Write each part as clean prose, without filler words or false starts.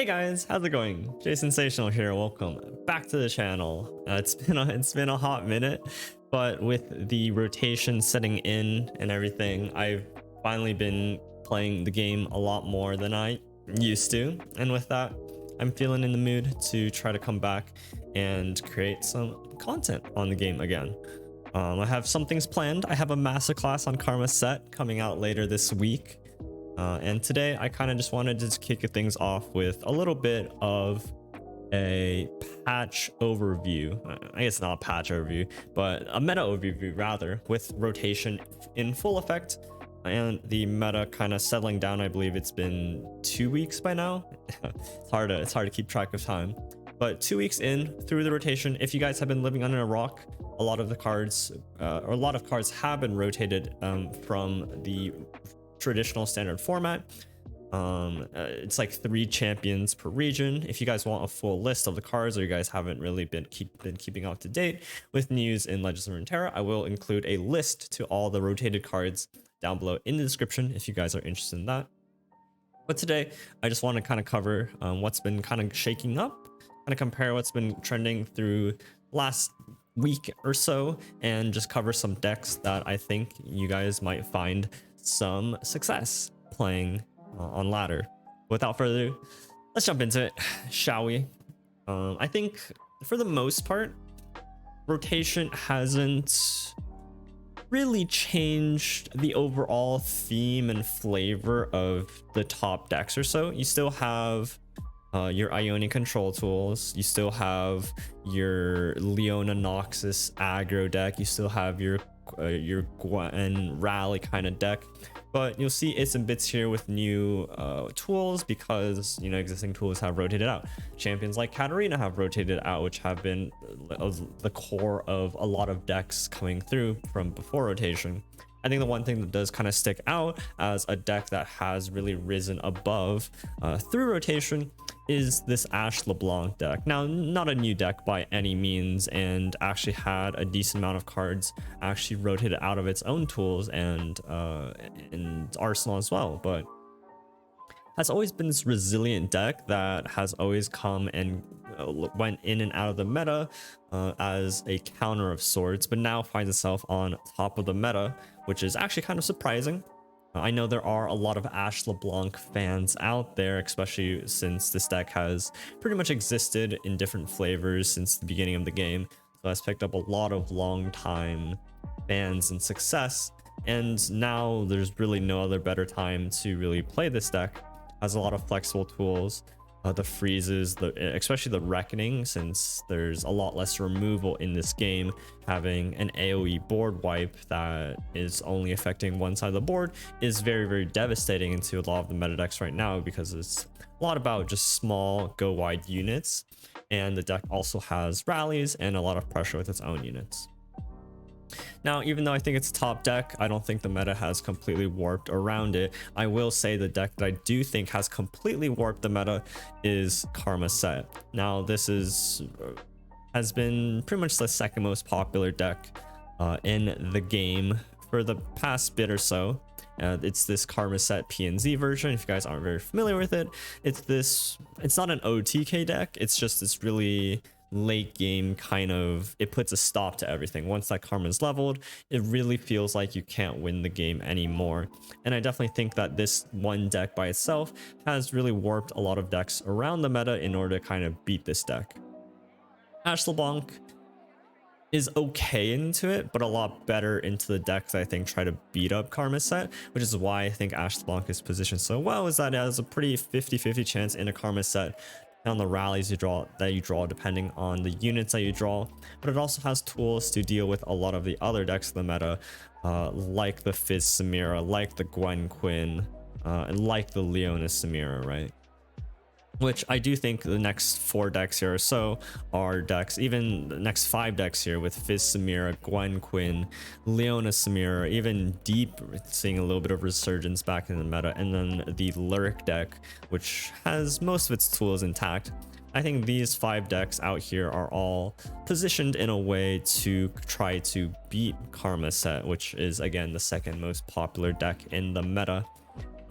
Hey guys, how's it going? Jay Sensational here. Welcome back to the channel. It's been a hot minute, but with the rotation setting in and everything, I've finally been playing the game a lot more than I used to, and with that, I'm feeling in the mood to try to come back and create some content on the game again. I have some things planned. I have a masterclass on Karma Set coming out later this week. And today I kind of just wanted to kick things off with a little bit of a patch overview. I guess not a patch overview, but a meta overview rather, with rotation in full effect and the meta kind of settling down. I believe it's been 2 weeks by now. It's hard to keep track of time, but 2 weeks in through the rotation. If you guys have been living under a rock, a lot of the cards or a lot of cards have been rotated from the traditional standard format. It's like 3 champions per region. If you guys want a full list of the cards, or you guys haven't really been keeping up to date with news in Legends of Runeterra, I will include a list to all the rotated cards down below in the description if you guys are interested in that. But today I just want to kind of cover what's been kind of shaking up, kind of compare what's been trending through last week or so, and just cover some decks that I think you guys might find some success playing on ladder. Without further ado, let's jump into it, shall we? I think for the most part, rotation hasn't really changed the overall theme and flavor of the top decks or so. You still have your Ione control tools, you still have your Leona Noxus aggro deck, you still have your Gwen rally kind of deck, but you'll see it's in bits here with new tools, because you know existing tools have rotated out. Champions like Katarina have rotated out, which have been the core of a lot of decks coming through from before rotation. I think the one thing that does kind of stick out as a deck that has really risen above through rotation is this Ashe LeBlanc deck. Now, not a new deck by any means, and actually had a decent amount of cards actually rotated out of its own tools and arsenal as well, but has always been this resilient deck that has always come and went in and out of the meta as a counter of sorts, but now finds itself on top of the meta, which is actually kind of surprising. I know there are a lot of Ashe LeBlanc fans out there, especially since this deck has pretty much existed in different flavors since the beginning of the game. So it's picked up a lot of long time fans and success, and now there's really no other better time to really play this deck. Has a lot of flexible tools, the freezes, especially the reckoning, since there's a lot less removal in this game. Having an AoE board wipe that is only affecting one side of the board is very, very devastating into a lot of the meta decks right now, because it's a lot about just small go wide units, and the deck also has rallies and a lot of pressure with its own units. Now, even though I think it's a top deck, I don't think the meta has completely warped around it. I will say the deck that I do think has completely warped the meta is Karma Set. Now, this has been pretty much the second most popular deck in the game for the past bit or so. It's this Karma Set PNZ version. If you guys aren't very familiar with it, it's not an OTK deck. It's just this really late game kind of, it puts a stop to everything. Once that karma is leveled, it really feels like you can't win the game anymore. And I definitely think that this one deck by itself has really warped a lot of decks around the meta in order to kind of beat this deck. Ashe LeBlanc is okay into it, but a lot better into the decks that I think try to beat up Karma Set, which is why I think Ashe LeBlanc is positioned so well, is that it has a pretty 50-50 chance in a Karma Set on the rallies you draw depending on the units that you draw, but it also has tools to deal with a lot of the other decks in the meta, like the Fizz Samira, like the Gwen Quinn, and like the Leona Samira, right? Which I do think the next 4 decks here or so are decks, even the next 5 decks here with Fizz Samira, Gwen Quinn, Leona Samira, even Deep seeing a little bit of resurgence back in the meta, and then the Lyric deck, which has most of its tools intact. I think these 5 decks out here are all positioned in a way to try to beat Karma Set, which is again the second most popular deck in the meta.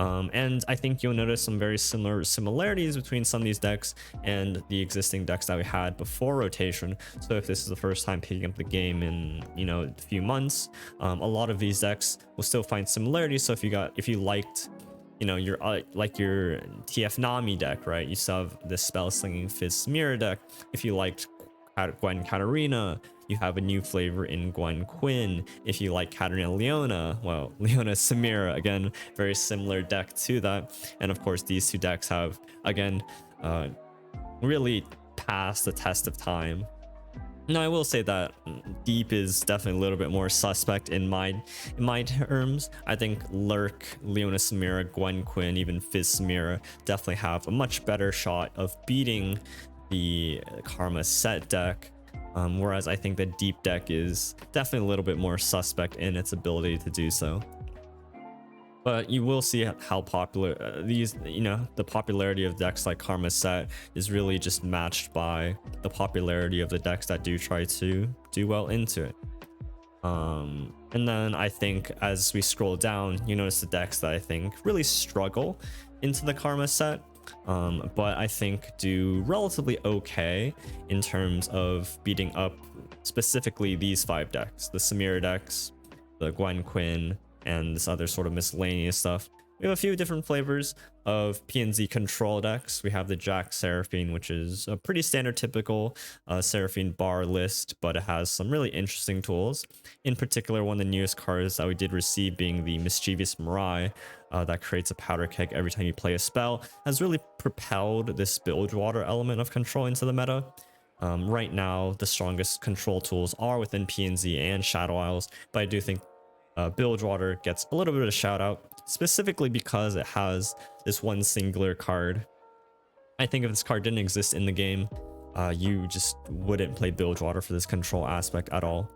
And I think you'll notice some very similar similarities between some of these decks and the existing decks that we had before rotation. So if this is the first time picking up the game in, you know, a few months, a lot of these decks will still find similarities. So if you liked, you know, your like your TF Nami deck, right? You still have the Spell Slinging Fizz Samira deck. If you liked Gwen Katarina, you have a new flavor in Gwen Quinn. If you like Katarina Leona, well, Leona Samira, again, very similar deck to that. And of course, these two decks have, again, really passed the test of time. Now, I will say that Deep is definitely a little bit more suspect in my terms. I think Lurk, Leona Samira, Gwen Quinn, even Fizz Samira definitely have a much better shot of beating the Karma set deck. Whereas I think the Deep deck is definitely a little bit more suspect in its ability to do so. But you will see how popular these, you know, the popularity of decks like Karma Set is really just matched by the popularity of the decks that do try to do well into it. And then I think as we scroll down, you notice the decks that I think really struggle into the Karma Set, but I think do relatively okay in terms of beating up specifically these 5 decks: the Samira decks, the Gwen Quinn, and this other sort of miscellaneous stuff. We have a few different flavors of PNZ control decks. We have the Jack Seraphine, which is a pretty standard typical Seraphine bar list, but it has some really interesting tools. In particular, one of the newest cards that we did receive being the Mischievous Mirai, that creates a powder keg every time you play a spell, has really propelled this Bilgewater element of control into the meta. Right now, the strongest control tools are within PNZ and Shadow Isles, but I do think Bilgewater gets a little bit of a shout out, specifically because it has this one singular card. I think if this card didn't exist in the game, you just wouldn't play Bilgewater for this control aspect at all.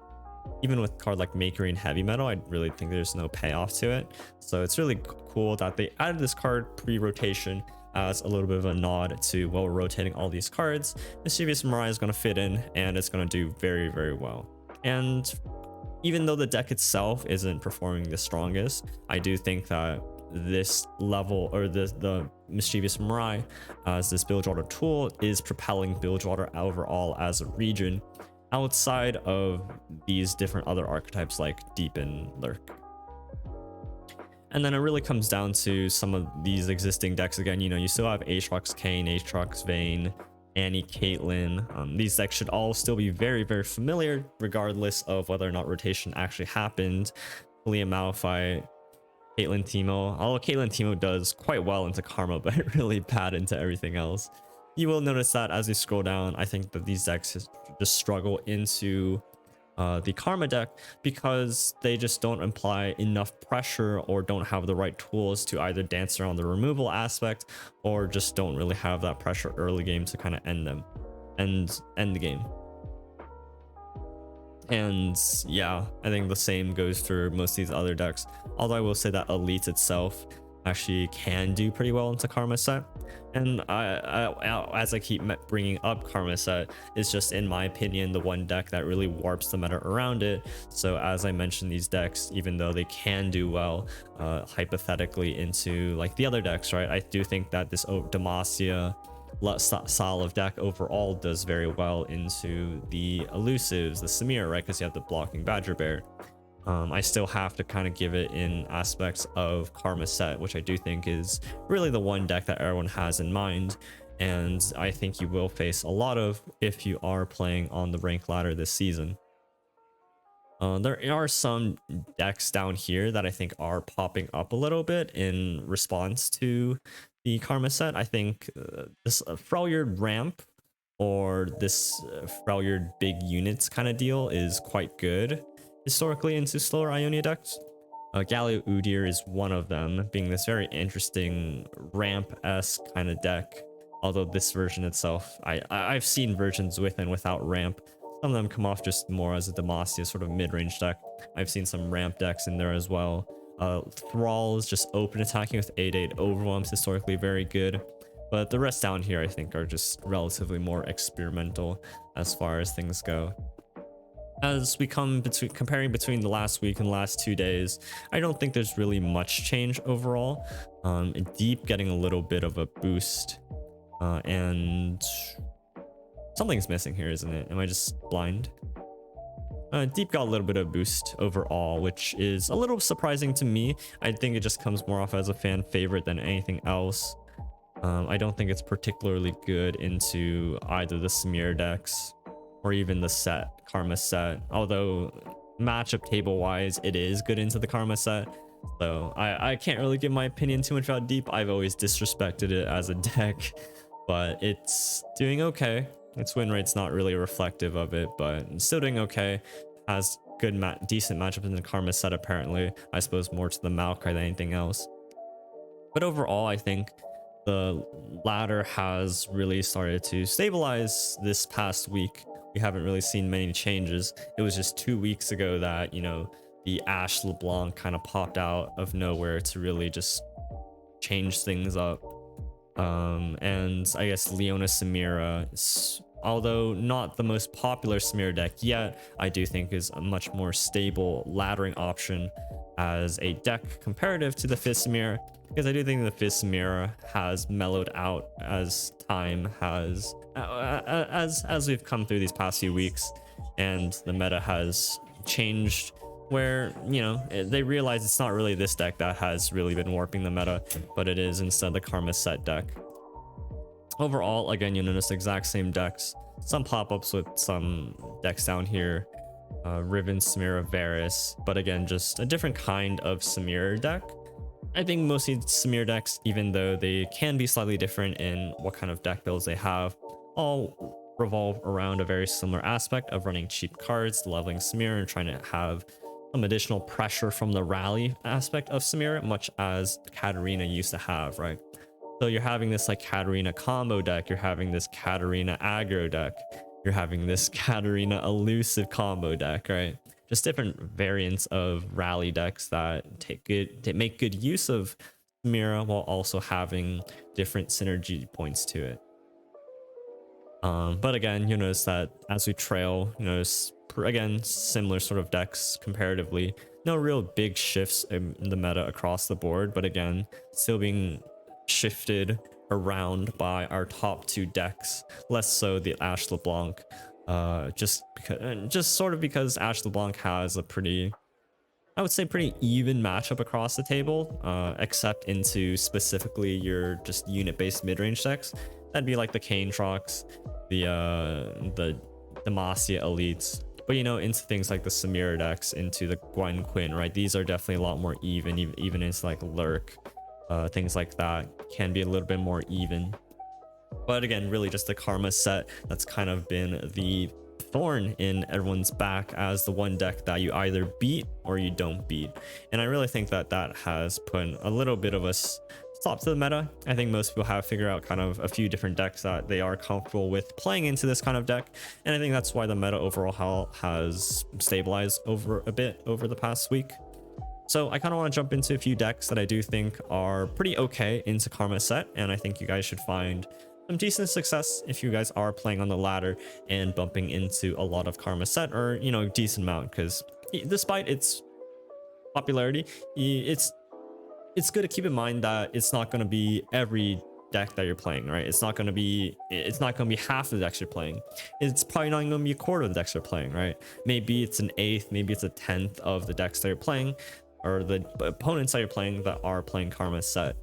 Even with a card like Makery and Heavy Metal, I really think there's no payoff to it. So it's really cool that they added this card pre-rotation as a little bit of a nod to, well, we're rotating all these cards. Mischievous Mirai is going to fit in, and it's going to do very, very well. And even though the deck itself isn't performing the strongest, I do think that this level, or the Mischievous Mirai as this Bilgewater tool, is propelling Bilgewater overall as a region outside of these different other archetypes like Deep and Lurk. And then it really comes down to some of these existing decks. Again, you know, you still have Aatrox Kayn, Aatrox Vayne, Annie, Caitlyn. These decks should all still be very, very familiar, regardless of whether or not rotation actually happened. Liam Malphite, Caitlyn Teemo. Although Caitlyn Teemo does quite well into Karma, but really bad into everything else. You will notice that as you scroll down, I think that these decks just struggle into the Karma deck because they just don't imply enough pressure or don't have the right tools to either dance around the removal aspect, or just don't really have that pressure early game to kind of end the game. And yeah, I think the same goes for most of these other decks, although I will say that Elite itself actually can do pretty well into Karma Set. And as I keep bringing up, Karma Set is just, in my opinion, the one deck that really warps the meta around it. So as I mentioned, these decks, even though they can do well hypothetically into like the other decks, right, I do think that this Demacia style of deck overall does very well into the elusives, the Samir, right, because you have the blocking Badger Bear. I still have to kind of give it in aspects of Karma Set, which I do think is really the one deck that everyone has in mind, and I think you will face a lot of if you are playing on the rank ladder this season. There are some decks down here that I think are popping up a little bit in response to the Karma Set. I think this Freljord Ramp, or this Freljord big units kind of deal, is quite good historically into slower Ionia decks. Galio Udyr is one of them, being this very interesting ramp-esque kind of deck. Although this version itself, I've seen versions with and without ramp. Some of them come off just more as a Demacia sort of mid-range deck. I've seen some ramp decks in there as well. Thralls, just open attacking with 8/8 overwhelms, historically very good. But the rest down here I think are just relatively more experimental as far as things go. as we come between comparing between the last week and the last 2 days, I don't think there's really much change overall. Deep getting a little bit of a boost, and something's missing here, isn't it? Am I just blind? Deep got a little bit of boost overall, which is a little surprising to me. I think it just comes more off as a fan favorite than anything else. I don't think it's particularly good into either the smear decks or even the set, Karma set. Although matchup table wise, it is good into the Karma set. So I can't really give my opinion too much about Deep. I've always disrespected it as a deck, but it's doing okay. Its win rate's not really reflective of it, but it's still doing okay. Has good, decent matchups in the Karma set apparently. I suppose more to the Maokai than anything else. But overall, I think the ladder has really started to stabilize this past week. We haven't really seen many changes. It was just 2 weeks ago that, you know, the Ashe LeBlanc kind of popped out of nowhere to really just change things up. And I guess Leona Samira, although not the most popular Samira deck yet, I do think is a much more stable laddering option as a deck comparative to the Fizz Samira, because I do think the Fizz Samira has mellowed out as time has, as we've come through these past few weeks, and the meta has changed where, you know, they realize it's not really this deck that has really been warping the meta, but it is instead the Karma set deck. Overall, again, you'll notice the exact same decks, some pop-ups with some decks down here, Riven, Samira, Varus, but again, just a different kind of Samira deck. I think mostly Samira decks, even though they can be slightly different in what kind of deck builds they have, all revolve around a very similar aspect of running cheap cards, leveling Samira, and trying to have some additional pressure from the rally aspect of Samira, much as Katarina used to have, right? So you're having this like Katarina combo deck, you're having this Katarina aggro deck, you're having this Katarina elusive combo deck, right? Just different variants of rally decks that make good use of Samira while also having different synergy points to it. But again, you notice that as we trail, you notice again similar sort of decks comparatively. No real big shifts in the meta across the board, but again, still being shifted around by our top 2 decks, less so the Ashe LeBlanc, just sort of because Ashe LeBlanc has a pretty, I would say, pretty even matchup across the table, except into specifically your just unit-based mid-range decks. That'd be like the Kanetrox, the Demacia Elites, but you know, into things like the Samira decks, into the Gwen Quinn, right? These are definitely a lot more even into like Lurk, things like that can be a little bit more even. But again, really just the Karma set that's kind of been the thorn in everyone's back as the one deck that you either beat or you don't beat. And I really think that that has put a little bit of a stop to the meta. I think most people have figured out kind of a few different decks that they are comfortable with playing into this kind of deck, and I think that's why the meta overall has stabilized over a bit over the past week. So I kind of want to jump into a few decks that I do think are pretty okay into Karma set, and I think you guys should find some decent success if you guys are playing on the ladder and bumping into a lot of Karma set, or, you know, decent amount, because despite its popularity, it's good to keep in mind that it's not going to be every deck that you're playing, right? It's not going to be half the decks you're playing. It's probably not going to be a quarter of the decks you're playing, right? Maybe it's an eighth, maybe it's a 10th of the decks that you're playing, or the opponents that you're playing that are playing Karma set.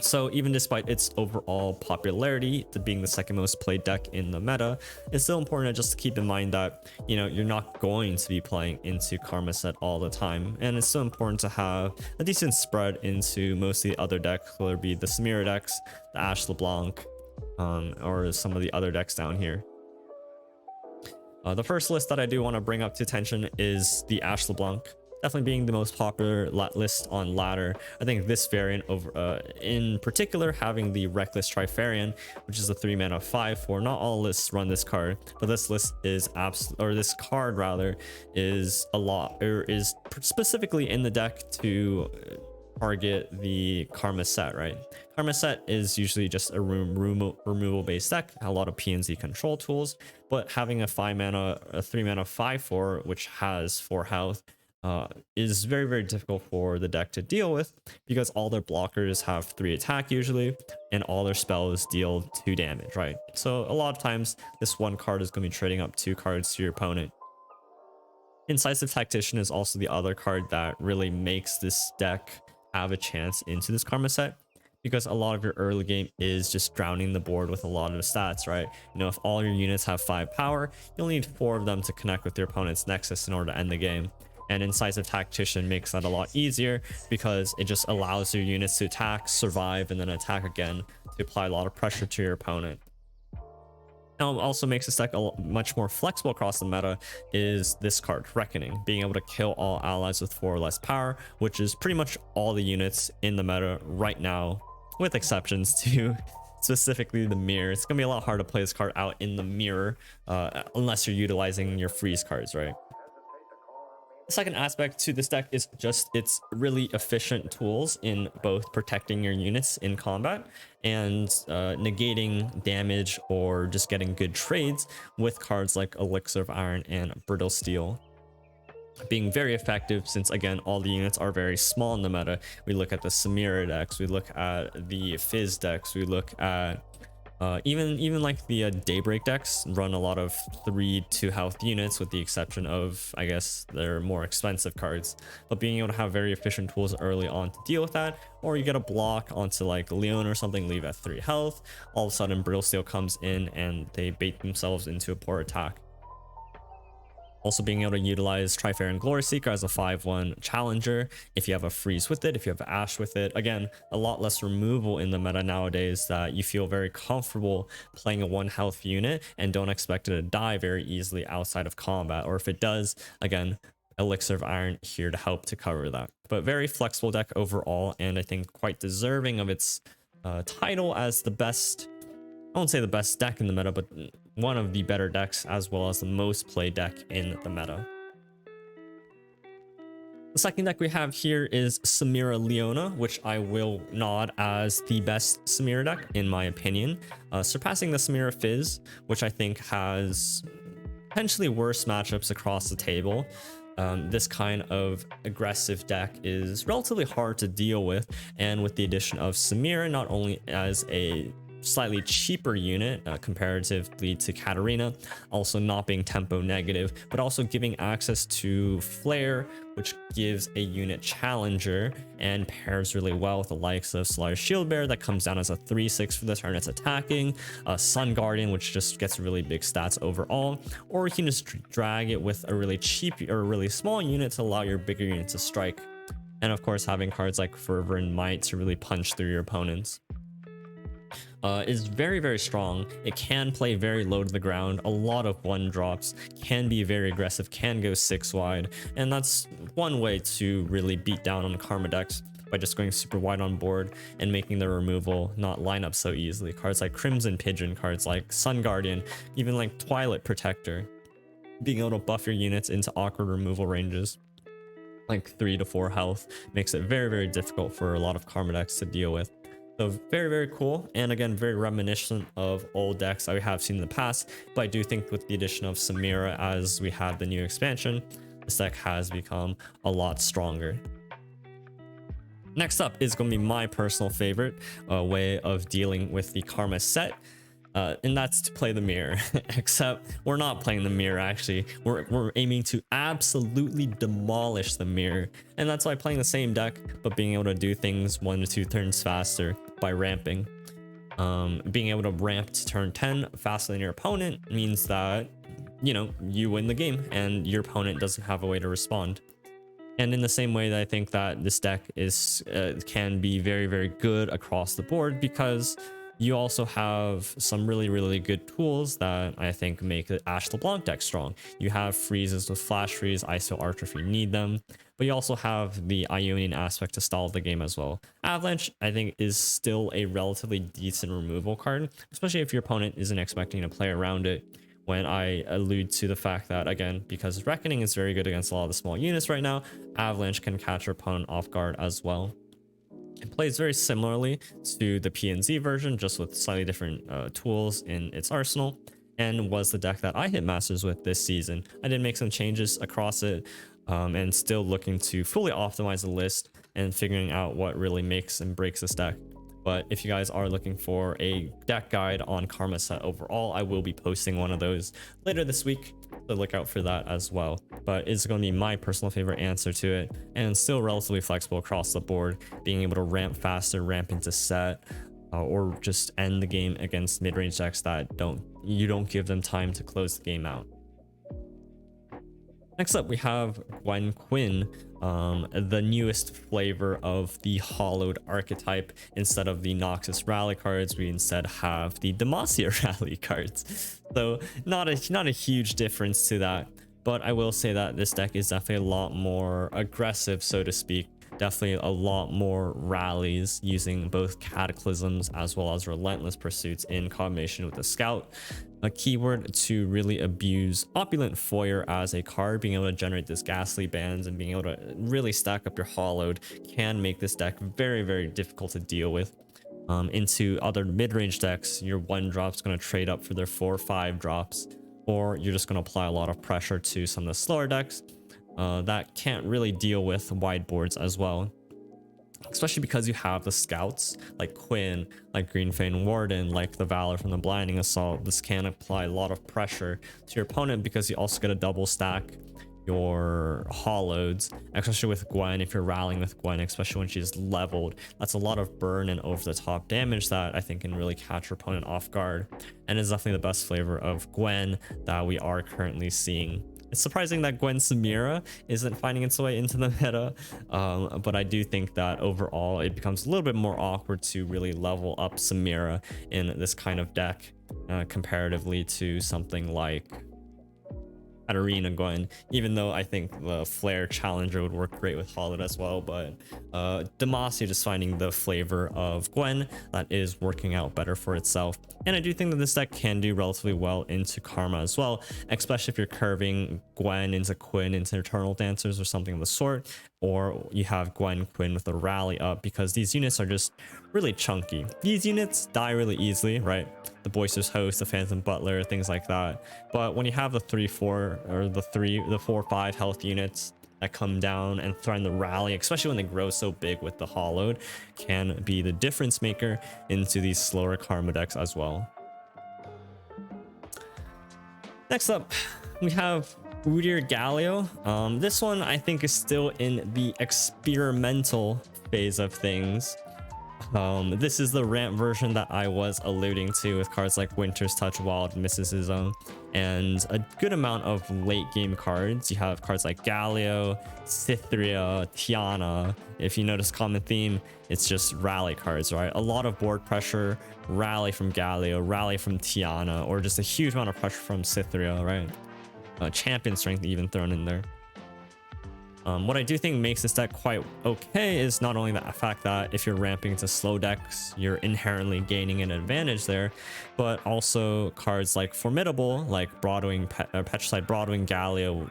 So even despite its overall popularity to being the second most played deck in the meta, it's still important just to keep in mind that, you know, you're not going to be playing into Karma set all the time, and it's still important to have a decent spread into most of the other decks, whether it be the Samira decks, the Ashe LeBlanc, or some of the other decks down here. The first list that I do want to bring up to attention is the Ashe LeBlanc. Definitely being the most popular list on ladder. I think this variant over in particular, having the Reckless Trifarian, which is a 3-mana 5/4. Not all lists run this card, but this list is this card rather is a lot, or is specifically in the deck to target the Karma set, right? Karma set is usually just a removal based deck, a lot of PNZ control tools, but having a 5 mana, a 3 mana 5/4, which has 4 health, is very, very difficult for the deck to deal with because all their blockers have 3 attack usually, and all their spells deal 2 damage, right? So a lot of times this one card is going to be trading up 2 cards to your opponent. Incisive Tactician is also the other card that really makes this deck have a chance into this Karma set, because a lot of your early game is just drowning the board with a lot of stats, right? You know, if all your units have 5 power, you'll need 4 of them to connect with your opponent's Nexus in order to end the game. And Incisive Tactician makes that a lot easier because it just allows your units to attack, survive, and then attack again to apply a lot of pressure to your opponent. Now, also makes this deck much more flexible across the meta is this card, Reckoning, being able to kill all allies with 4 or less power, which is pretty much all the units in the meta right now, with exceptions to specifically the mirror. It's gonna be a lot harder to play this card out in the mirror unless you're utilizing your freeze cards, right? The second aspect to this deck is just its really efficient tools in both protecting your units in combat and negating damage or just getting good trades with cards like Elixir of Iron and Brittle Steel. Being very effective since, again, all the units are very small in the meta. We look at the Samira decks, we look at the Fizz decks, we look at even like the Daybreak decks run a lot of 3-2 health units, with the exception of, I guess, their more expensive cards. But being able to have very efficient tools early on to deal with that, or you get a block onto like Leon or something, leave at 3 health, all of a sudden Brittle Steel comes in and they bait themselves into a poor attack. Also being able to utilize Trifair Glory Seeker as a 5/1 challenger if you have a freeze with it, if you have Ashe with it. Again, a lot less removal in the meta nowadays, that you feel very comfortable playing a 1 health unit and don't expect it to die very easily outside of combat. Or if it does, again, Elixir of Iron here to help to cover that. But very flexible deck overall, and I think quite deserving of its title as the best, I won't say the best deck in the meta, but one of the better decks, as well as the most played deck in the meta. The second deck we have here is Samira Leona, which I will nod as the best Samira deck in my opinion, surpassing the Samira Fizz, which I think has potentially worse matchups across the table. This kind of aggressive deck is relatively hard to deal with, and with the addition of Samira, not only as a slightly cheaper unit comparatively to Katarina, also not being tempo negative, but also giving access to Flare, which gives a unit challenger and pairs really well with the likes of Solaris Shield Bearer that comes down as a 3/6 for the turn it's attacking, Sun Guardian, which just gets really big stats overall, or you can just drag it with a really cheap or really small unit to allow your bigger unit to strike. And of course, having cards like Fervor and Might to really punch through your opponents. Is very, very strong. It can play very low to the ground, a lot of 1-drops, can be very aggressive, can go 6 wide, and that's one way to really beat down on Karma decks, by just going super wide on board and making the removal not line up so easily. Cards like Crimson Pigeon, cards like Sun Guardian, even like Twilight Protector, being able to buff your units into awkward removal ranges like 3 to 4 health makes it very, very difficult for a lot of Karma decks to deal with. So very, very cool, and again, very reminiscent of old decks I have seen in the past, but I do think with the addition of Samira as we have the new expansion, this deck has become a lot stronger. Next up is going to be my personal favorite way of dealing with the Karma set, and that's to play the mirror. Except we're not playing the mirror, actually. We're aiming to absolutely demolish the mirror, and that's by playing the same deck but being able to do things 1 to 2 turns faster by ramping. Being able to ramp to turn 10 faster than your opponent means that, you know, you win the game and your opponent doesn't have a way to respond. And in the same way that I think that this deck is can be very, very good across the board, because you also have some really, really good tools that I think make the Ashe LeBlanc deck strong. You have freezes with Flash Freeze, ISO Archer if you need them, but you also have the Ionian aspect to stall the game as well. Avalanche, I think, is still a relatively decent removal card, especially if your opponent isn't expecting to play around it. When I allude to the fact that, again, because Reckoning is very good against a lot of the small units right now, Avalanche can catch your opponent off guard as well. It plays very similarly to the PNZ version, just with slightly different tools in its arsenal, and was the deck that I hit masters with this season. I did make some changes across it, and still looking to fully optimize the list and figuring out what really makes and breaks this deck. But if you guys are looking for a deck guide on Karma set overall, I will be posting one of those later this week, so look out for that as well. But it's going to be my personal favorite answer to it, and still relatively flexible across the board, being able to ramp faster, ramp into set, or just end the game against mid-range decks that you don't give them time to close the game out. Next up, we have Gwen Quinn, the newest flavor of the hollowed archetype. Instead of the Noxus rally cards, we instead have the Demacia rally cards. So not a huge difference to that, but I will say that this deck is definitely a lot more aggressive, so to speak. Definitely a lot more rallies using both Cataclysms as well as Relentless Pursuits in combination with the Scout. A keyword to really abuse Opulent Foyer as a card, being able to generate this ghastly bands and being able to really stack up your hollowed can make this deck very, very difficult to deal with. Into other mid-range decks, your 1-drop's going to trade up for their 4 or 5 drops, or you're just going to apply a lot of pressure to some of the slower decks that can't really deal with wide boards as well, especially because you have the scouts like Quinn, like Greenfane Warden, like the Valor from the Blinding Assault. This can apply a lot of pressure to your opponent because you also get a double stack your holloweds, especially with Gwen. If you're rallying with Gwen, especially when she's leveled, that's a lot of burn and over the top damage that I think can really catch your opponent off guard, and is definitely the best flavor of Gwen that we are currently seeing. It's surprising that Gwen Samira isn't finding its way into the meta, but I do think that overall it becomes a little bit more awkward to really level up Samira in this kind of deck comparatively to something like Arena Gwen, even though I think the Flare Challenger would work great with Hollowed as well. But Demacia just finding the flavor of Gwen that is working out better for itself. And I do think that this deck can do relatively well into Karma as well, especially if you're curving Gwen into Quinn into Eternal Dancers or something of the sort, or you have Gwen Quinn with a rally up, because these units are just really chunky. These units die really easily, right? The Boisterous Host, the Phantom Butler, things like that. But when you have the 3-4 or the 4-5 health units that come down and threaten the rally, especially when they grow so big with the hollowed, can be the difference maker into these slower Karma decks as well. Next up, we have Udyr Galio. This one I think is still in the experimental phase of things. This is the ramp version that I was alluding to, with cards like Winter's Touch, Wild Mysticism, and a good amount of late game cards. You have cards like Galio, Cytheria, Tiana. If you notice common theme, it's just rally cards, right? A lot of board pressure, rally from Galio, rally from Tiana, or just a huge amount of pressure from Cytheria, right? Champion strength even thrown in there. What I do think makes this deck quite okay is not only the fact that if you're ramping to slow decks, you're inherently gaining an advantage there, but also cards like Formidable, like Petricide Broadwing, Galio,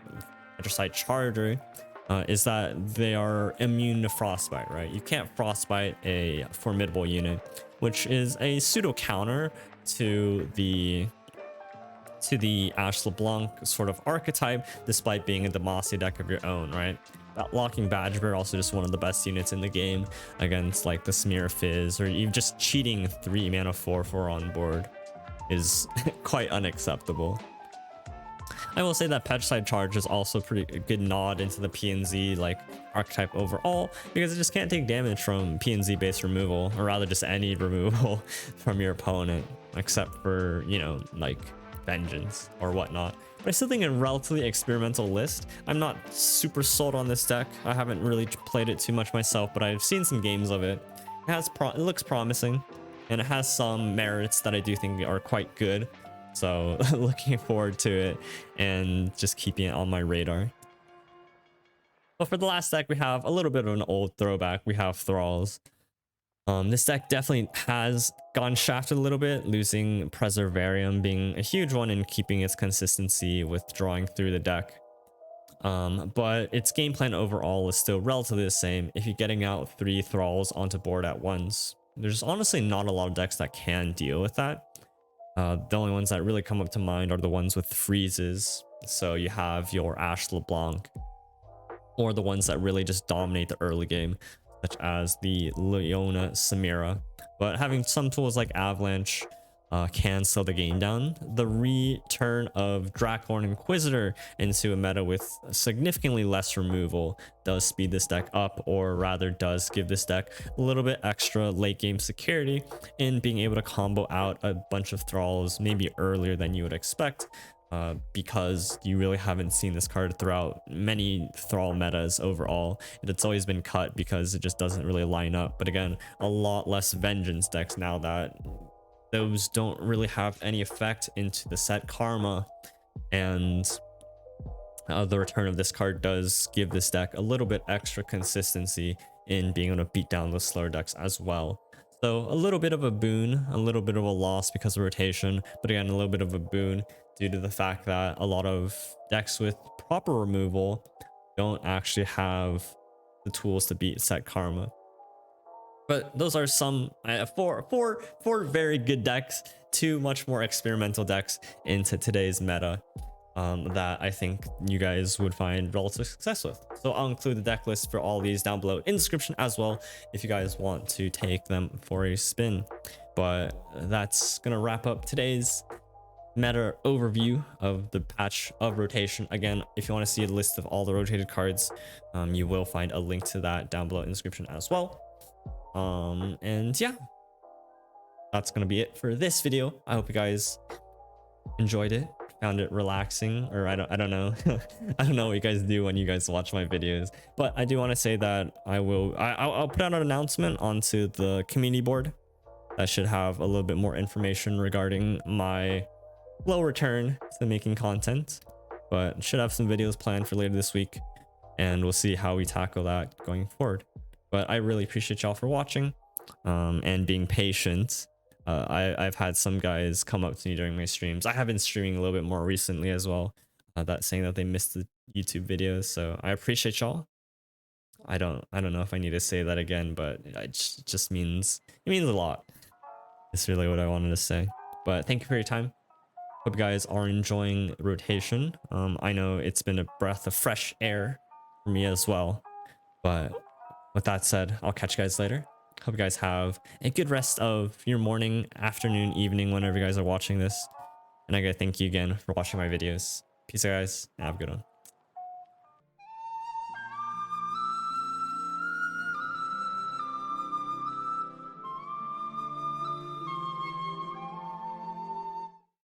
Petricide Charger, is that they are immune to Frostbite, right? You can't Frostbite a Formidable unit, which is a pseudo counter to the Ashe LeBlanc sort of archetype, despite being a Demacia deck of your own, right? That Locking Badger, also just one of the best units in the game against like the Smear Fizz, or even just cheating 3 mana 4/4 on board is quite unacceptable. I will say that Petricide Charge is also pretty good nod into the PNZ like archetype overall, because it just can't take damage from PNZ based removal, or rather just any removal from your opponent, except for, you know, like Vengeance or whatnot. But I still think a relatively experimental list. I'm not super sold on this deck. I haven't really played it too much myself, but I've seen some games of it. It looks promising, and it has some merits that I do think are quite good. So looking forward to it and just keeping it on my radar. But for the last deck, we have a little bit of an old throwback. We have Thralls. This deck definitely has gone shafted a little bit, losing Preservarium being a huge one in keeping its consistency with drawing through the deck. But its game plan overall is still relatively the same. If you're getting out 3 thralls onto board at once, there's honestly not a lot of decks that can deal with that. The only ones that really come up to mind are the ones with freezes. So you have your Ashe LeBlanc, or the ones that really just dominate the early game, such as the Leona Samira. But having some tools like Avalanche can slow the game down. The return of Drakhorn Inquisitor into a meta with significantly less removal does speed this deck up, or rather does give this deck a little bit extra late game security in being able to combo out a bunch of thralls maybe earlier than you would expect. Because you really haven't seen this card throughout many thrall metas overall. It's always been cut because it just doesn't really line up. But again, a lot less vengeance decks now that those don't really have any effect into the set karma, and the return of this card does give this deck a little bit extra consistency in being able to beat down those slower decks as well. So a little bit of a boon, a little bit of a loss because of rotation, but again, a little bit of a boon due to the fact that a lot of decks with proper removal don't actually have the tools to beat set karma. But those are some four very good decks, 2 much more experimental decks into today's meta that I think you guys would find relative success with. So I'll include the deck list for all these down below in the description as well if you guys want to take them for a spin. But that's gonna wrap up today's meta overview of the patch of rotation. Again, if you want to see a list of all the rotated cards, you will find a link to that down below in the description as well. And yeah, that's gonna be it for this video. I hope you guys enjoyed it, found it relaxing, or I don't know. I don't know what you guys do when you guys watch my videos, but I do want to say that I'll put out an announcement onto the community board that should have a little bit more information regarding my slow return to making content, but should have some videos planned for later this week, and we'll see how we tackle that going forward. But I really appreciate y'all for watching and being patient. I've had some guys come up to me during my streams. I have been streaming a little bit more recently as well, that saying that they missed the YouTube videos, so I appreciate y'all. I don't know if I need to say that again, but it just means a lot. It's really what I wanted to say. But thank you for your time. Hope you guys are enjoying rotation. I know it's been a breath of fresh air for me as well. But with that said, I'll catch you guys later. Hope you guys have a good rest of your morning, afternoon, evening, whenever you guys are watching this. And I gotta thank you again for watching my videos. Peace out, guys, and have a good one.